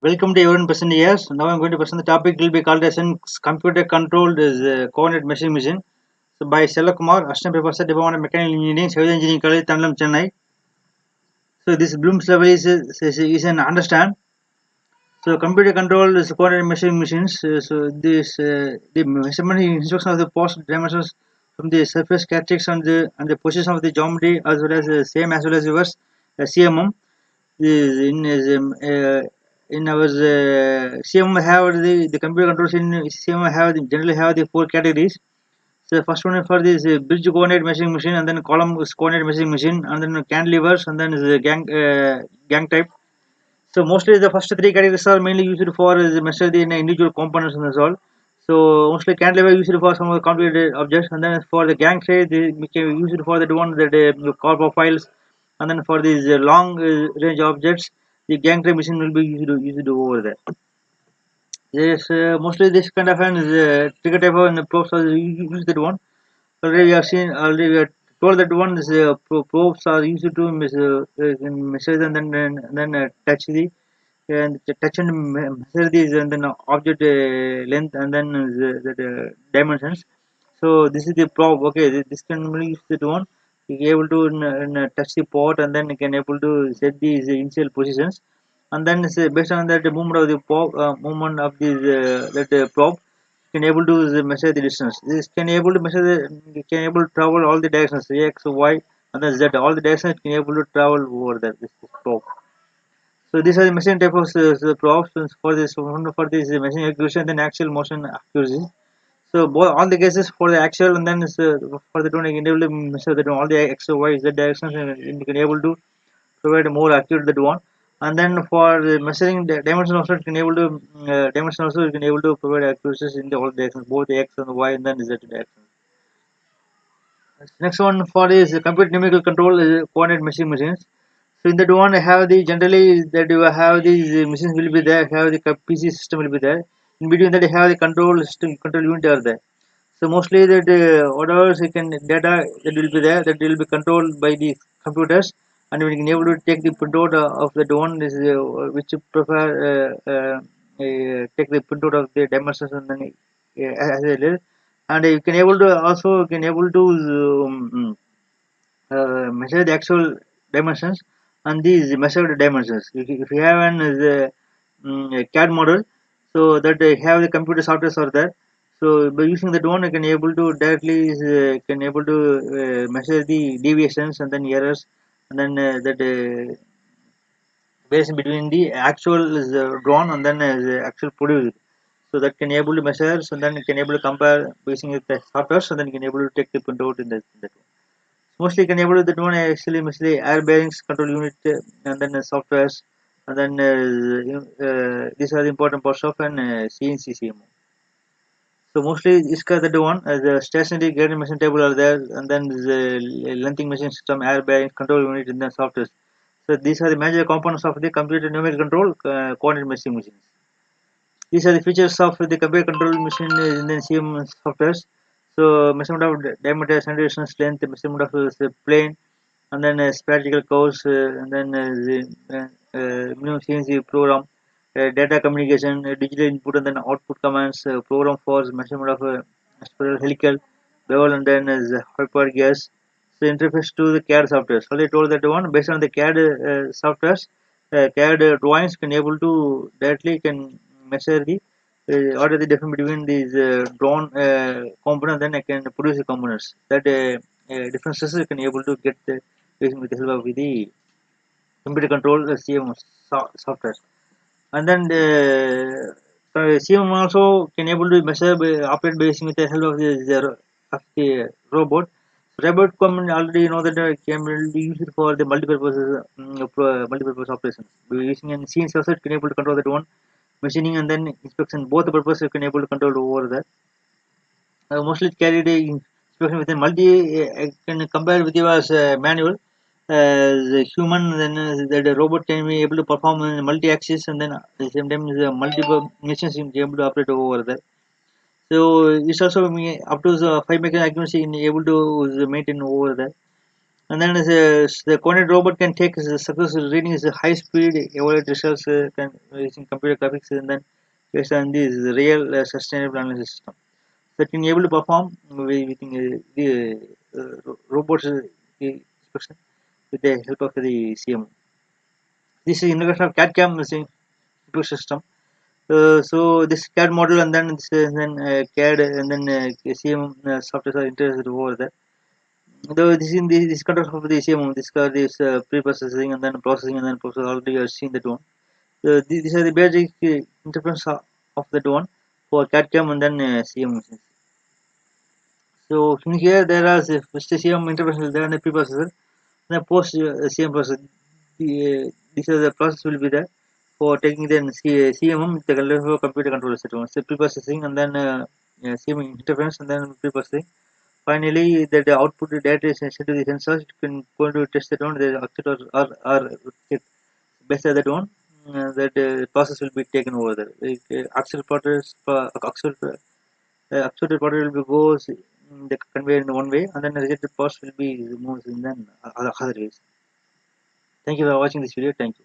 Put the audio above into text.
Welcome to everyone present here. So now I'm going to present the topic will be called as in computer controlled coordinate measuring machine. So by S.Sella Assistant Professor Department of Mechanical Engineering, Civil Engineering College, Tandalam, Chennai. So this Bloom's level is an understand. So computer controlled is coordinate measuring machines. The measurement instruction of the post dimensions from the surface characteristics and the position of the geometry as well as the same as well as yours CMM. Is in our CM have the computer controls in CM have generally have the four categories. So first one is for this bridge coordinate measuring machine, and then column coordinate measuring machine, and then cantilevers, and then is gang type. So mostly the first three categories are mainly used for measure the individual components and all. So mostly cantilever used for some of the complicated objects, and then for the gang side they became used for the one that car profiles, and then for these long range objects, the gang type machine will be used over there. Yes, mostly this kind of an trigger type of probes are used that one. Already we have seen, already we have told that one is probes are used to measure and then touch the and touch and measure these and then object length and then the dimensions. So this is the probe. Okay, this can be used that one. You can able to touch the pot and then you can able to set these initial positions, and then based on that movement of the probe, movement of this that probe can able to measure the distance. This can able to measure the can able to travel all the directions x, y, and then z. All the directions can able to travel over there. This probe. So these are the machine type of props for this machine accuracy and then actual motion accuracy. So both all the cases for the actual and then for the tuning able to measure that all the x, y, z directions and you can able to provide a more accurate that one. And then for the measuring the dimension also it can able to dimension also you can able to provide accuracies in the all directions, both the x and the y and then z directions. Next one for is computer numerical control is coordinate machine machines. So in that one I have the generally that you have these machines will be there, have the PC system will be there. In between that you have the control system control unit are there. So mostly that whatever you can data that will be there that will be controlled by the computers, and we can able to take the printout of that one is which you prefer take the printout of the dimensions and then as it is, and you can able to also can able to measure the actual dimensions and these measured dimensions. If you have a CAD model, so that have the computer software are there. So by using that one, I can able to directly can able to measure the deviations and then errors, and then that variation between the actual is drawn and then actual produced. So that can able to measure, so then you can able to compare using the software, so then you can able to take the printout in that one. Mostly can able to that one actually mostly air bearings control unit and then softwares, and then these are the important parts of an CNC CMO. So mostly is the one the stationary gradient machine table are there, and then the lengthing machine system, air bearings, control unit, and then softwares. So these are the major components of the computer numerical control coordinate machine machines. These are the features of the computer control machine in the CM softwares. So measurement of diameter, center distance, length, measurement of the plane, and then spherical curves, and then minimum CNC program, data communication, digital input and then output commands, program for measurement of spiral helical, bevel, and then hyper gas. So interface to the CAD software. So they told that one based on the CAD softwares, CAD drawings can able to directly can measure the what are the difference between these drawn components, then I can produce the components that differences you can able to get using with the help of the computer control CM software. And then CM also can able to measure operate based with the help of the robot. Robot command already you know that can be used for the multi-purpose operations. By using an CNC also it can able to control that one machining and then inspection, both the purpose you can able to control over that. Mostly carried a inspection within multi can compare with your manual. The human then the robot can be able to perform in multi-axis, and then at the same time the multiple missions can be able to operate over there. So it's also up to 5 mechanism accuracy in able to maintain over there. And then the coordinate robot can take successful reading is high speed evaluate results can using computer graphics and then based on this real sustainable analysis system. So it can able to perform within the robots inspection with the help of the CM. This is integration of CAD CAM system. So this CAD model and then CAD and then CM software are integrated over there. Though this control of the CM, this pre-processing and then processing and then process already you have seen that one. These are the basic interface of that one for CAD CAM and then CM machines. So in here there are the first CM interface there and the pre-processor. Then post CM process. These are the process will be there for taking the CMM the computer controller set one. So pre-processing and then CM interference and then pre-processing. Finally, the output data is sent to the sensors. You can go to test that one. The actuator or based on that one. That process will be taken over there. Like, actuator product will be goes in the conveyor in one way, and then the rejected parts will be moved in then other ways. Thank you for watching this video. Thank you.